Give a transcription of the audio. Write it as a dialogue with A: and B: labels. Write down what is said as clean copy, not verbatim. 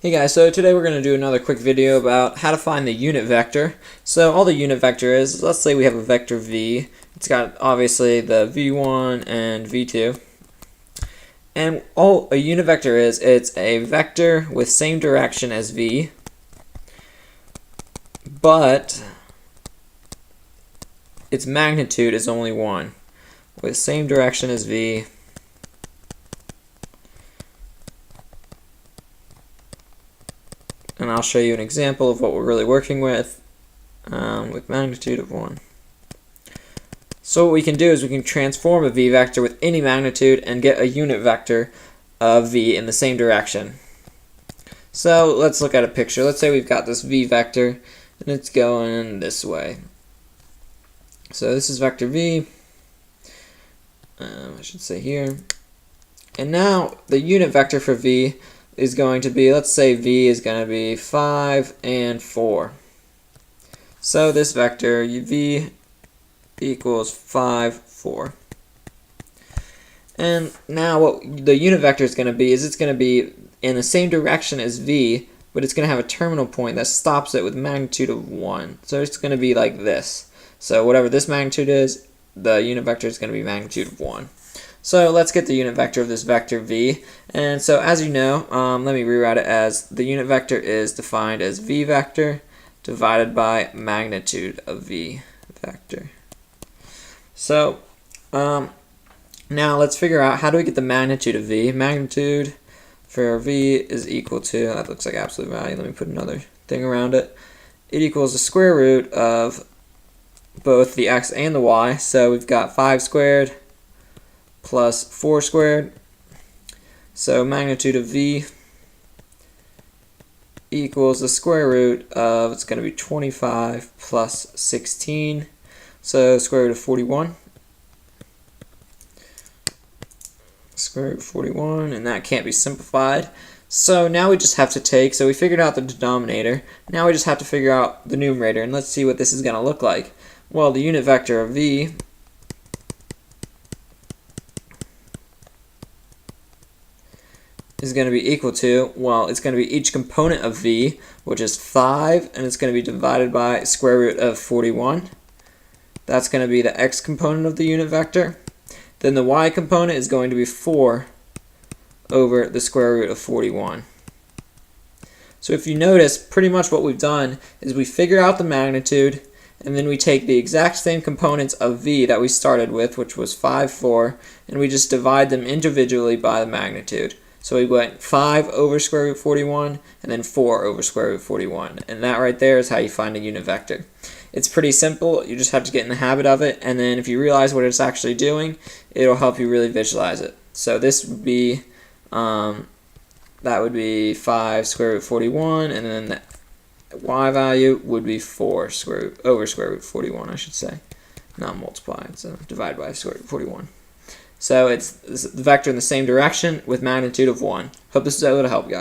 A: Hey guys, so today we're going to do another quick video about how to find the unit vector. So all the unit vector is, let's say we have a vector v. It's got obviously the v1 and v2. And all a unit vector is, it's a vector with same direction as v, but its magnitude is only 1. With same direction as v, and I'll show you an example of what we're really working with magnitude of 1. So what we can do is we can transform a v vector with any magnitude and get a unit vector of v in the same direction. So let's look at a picture. Let's say we've got this v vector and it's going this way. So this is vector v, I should say here. And now the unit vector for v is going to be, let's say v is going to be 5 and 4. So this vector v equals 5, 4. And now what the unit vector is going to be is it's going to be in the same direction as v, but it's going to have a terminal point that stops it with magnitude of 1. So it's going to be like this. So whatever this magnitude is, the unit vector is going to be magnitude of 1. So let's get the unit vector of this vector v. And so as you know, let me rewrite it as the unit vector is defined as v vector divided by magnitude of v vector. So now let's figure out how do we get the magnitude of v. Magnitude for v is equal to, that looks like absolute value, let me put another thing around it. It equals the square root of both the x and the y. So we've got 5 squared plus 4 squared. So magnitude of v equals the square root of, it's going to be 25 plus 16. So square root of 41. Square root of 41, and that can't be simplified. So now we just have to take, so we figured out the denominator. Now we just have to figure out the numerator, and let's see what this is going to look like. Well, the unit vector of v is going to be equal to, well, it's going to be each component of v, which is 5, and it's going to be divided by square root of 41. That's going to be the x component of the unit vector. Then the y component is going to be 4 over the square root of 41. So if you notice, pretty much what we've done is we figure out the magnitude, and then we take the exact same components of v that we started with, which was 5, 4, and we just divide them individually by the magnitude. So we went 5 over square root 41, and then 4 over square root 41. And that right there is how you find a unit vector. It's pretty simple. You just have to get in the habit of it, and then if you realize what it's actually doing, it'll help you really visualize it. So this would be, that would be 5 square root 41, and then the y value would be 4 over square root 41, I should say. Not multiplied, so divided by square root 41. So it's the vector in the same direction with magnitude of 1. Hope this is able to help, guys.